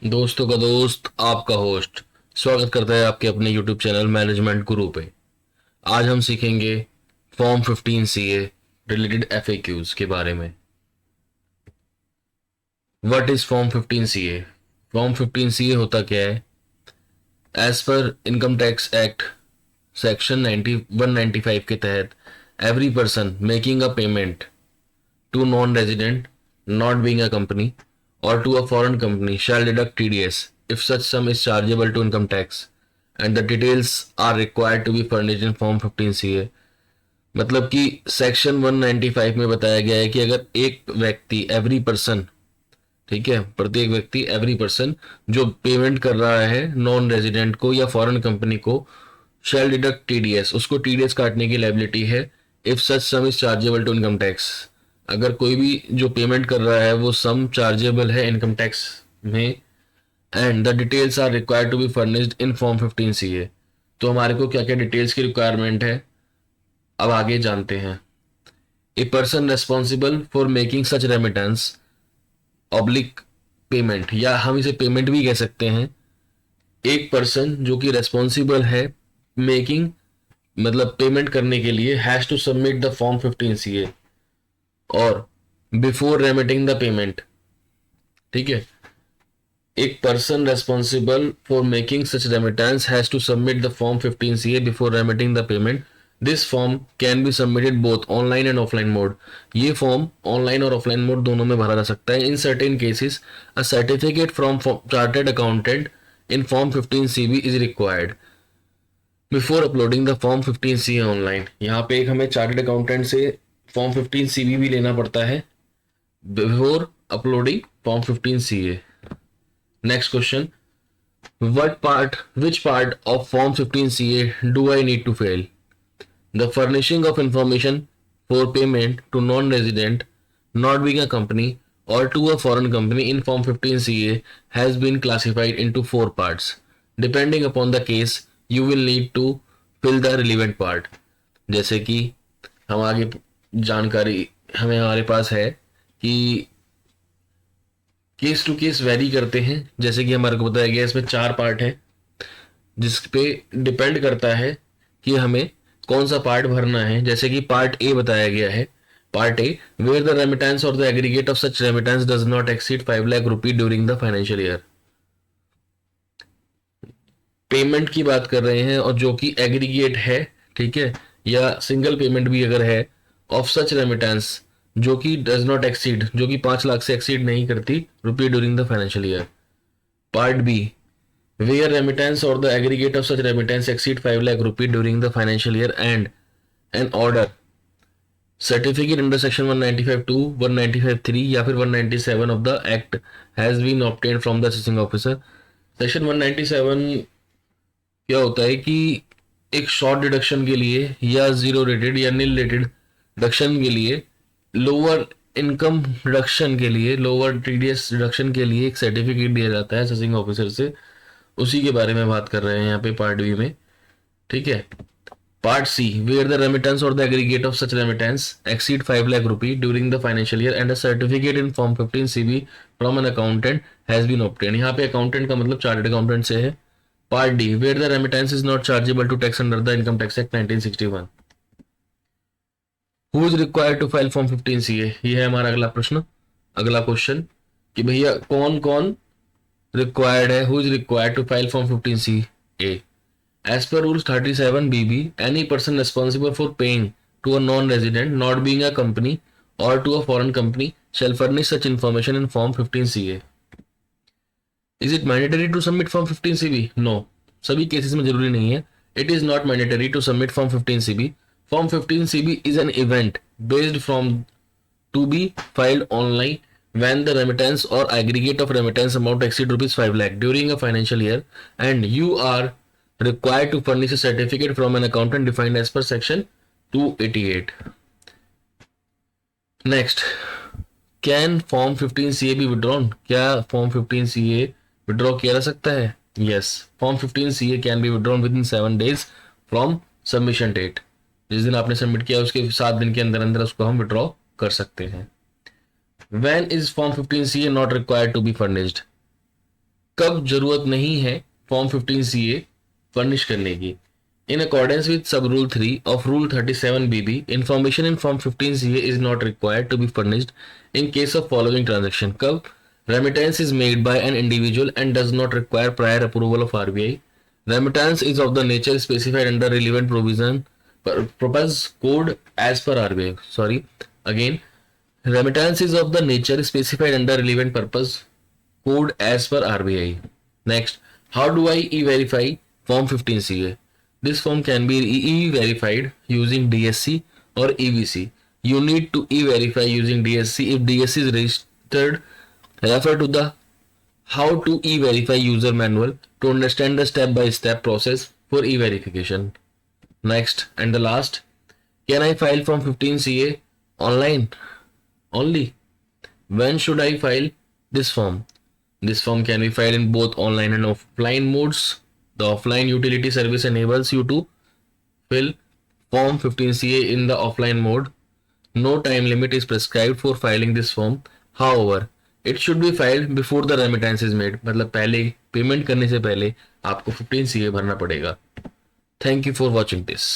दोस्तों का दोस्त आपका होस्ट स्वागत करता है आपके अपने YouTube चैनल मैनेजमेंट गुरु पे। आज हम सीखेंगे फॉर्म 15 सीए रिलेटेड FAQs के बारे में। What is form 15 CA? Form 15 CA होता क्या है? As per income tax act section 195 के तहत every person making a payment to non-resident not being a company or to a foreign company shall deduct TDS if such sum is chargeable to income tax and the details are required to be furnished in form 15CA। मतलब कि section 195 में बताया गया है कि अगर एक व्यक्ति एवरी पर्सन, ठीक है, प्रत्येक व्यक्ति एवरी पर्सन जो पेमेंट कर रहा है नॉन रेजिडेंट को या फॉरेन कंपनी को, शैल डिडक्ट टीडीएस, उसको टीडीएस काटने की लायबिलिटी है if such sum is chargeable to income tax. अगर कोई भी जो पेमेंट कर रहा है वो सम चार्जेबल है इनकम टैक्स में, and the details are required to be furnished in form 15CA। तो हमारे को क्या क्या डिटेल्स की रिक्वायरमेंट है अब आगे जानते हैं। A person responsible for making such remittance oblique payment, या हम इसे पेमेंट भी कह सकते हैं। एक पर्सन जो कि रेस्पॉन्सिबल है मेकिंग मतलब पेमेंट करने के लिए, has to submit the form 15CA और बिफोर रेमिटिंग द पेमेंट। ठीक है, एक person responsible for making such remittance has to submit the form 15CA before remitting the payment. This form can be submitted both online and offline mode. ये form online और offline mode दोनों में भरा जा सकता है। In certain cases a certificate from chartered accountant in form 15CB is required before uploading the form 15CA online. यहाँ पे एक हमें चार्टर्ड अकाउंटेंट से फॉर्म 15CB भी लेना पड़ता है before uploading form 15CA। Next question, which part of form 15CA do I need to fill? The furnishing of information for payment to non-resident not being a company or to a foreign company in form 15CA has been classified into 4 parts. Depending upon the case, you will need to fill the relevant part। जैसे कि हम आगे जानकारी हमें हमारे पास है कि case to case very करते हैं। जैसे कि हमारे को बताया गया इसमें 4 पार्ट है, जिस पे डिपेंड करता है कि हमें कौन सा पार्ट भरना है। जैसे कि पार्ट ए बताया गया है, part A, where the remittance or the aggregate of such remittance does not exceed 5 lakh rupee during the financial year. Payment की बात कर रहे हैं और जो कि एग्रीगेट है, ठीक है, या सिंगल पेमेंट भी अगर है, ऑफ सच रेमिटेंस जो कि डज नॉट एक्सीड, जो कि 5 लाख से एक्सीड नहीं करती रुपये during the financial year. Part B, where remittance or the aggregate of such remittance exceed 5 lakh rupee during the financial year and an order certificate under section 195(2), 195(3) या फिर 197 of the act has been obtained from the assessing officer। Section 197 क्या होता है कि एक short deduction के लिए या जीरो रेटेड या नील रेटेड डिडक्शन के लिए, लोअर इनकम डिडक्शन के लिए, लोअर टीडीएस डिडक्शन के लिए एक सर्टिफिकेट दिया जाता है असेसिंग ऑफिसर से। उसी के बारे में बात कर रहे हैं यहाँ पे पार्ट बी में। ठीक है, part C, where the remittance or the aggregate of such remittance exceed 5 lakh rupee during the financial year and a certificate in form 15CB from an accountant has been obtain. यहाँ पे accountant का मतलब chartered accountant से है। Part D, where the remittance is not chargeable to tax under the income tax act 1961। Who is required to file form 15CA? ये है हमारा अगला प्रश्न, अगला क्वेश्चन कि भैया कौन कौन required है, who is required to file form 15CA? As per rules 37BB, any person responsible for paying to a non-resident not being a company or to a foreign company shall furnish such information in form 15CA। Is it mandatory to submit form 15CB? No, सभी cases में जरूरी नहीं है। It is not mandatory to submit form 15CB। Form 15CB is an event based from to be filed online when the remittance or aggregate of remittance amount exceed rupees 5 lakh during a financial year and you are required to furnish a certificate from an accountant defined as per section 288। next, can form 15CA be withdrawn? क्या form 15CA withdraw किया जा सकता है? yes, form 15CA can be withdrawn within 7 days from submission date। जिस दिन आपने submit किया उसके 7 दिन के अंदर अंदर उसको हम विड्रॉ कर सकते हैं। When is form 15CA not required to be furnished? कब जरूरत नहीं है फॉर्म 15CA फर्निश करने की? In accordance with sub rule 3 of rule 37BB, information in form 15CA is not required to be furnished in case of following transaction. कब? Remittance is made by an individual and does not require prior approval of RBI. Remittance is of the nature specified under relevant provision proposed code as per RBI. Sorry, again, remittance is of the nature specified under relevant purpose code as per RBI. Next, how do I e-verify form 15CA? This form can be e-verified using DSC or EVC. You need to e-verify using DSC. If DSC is registered, refer to the how to e-verify user manual to understand the step-by-step process for e-verification. Next and the last, can I file from 15CA online only? When should I file this form? This form can be filed in both online and offline modes. The offline utility service enables you to fill form 15CA in the offline mode. No time limit is prescribed for filing this form. However, it should be filed before the remittance is made. मतलब पहले payment करने से पहले आपको 15CA भरना पड़ेगा. Thank you for watching this.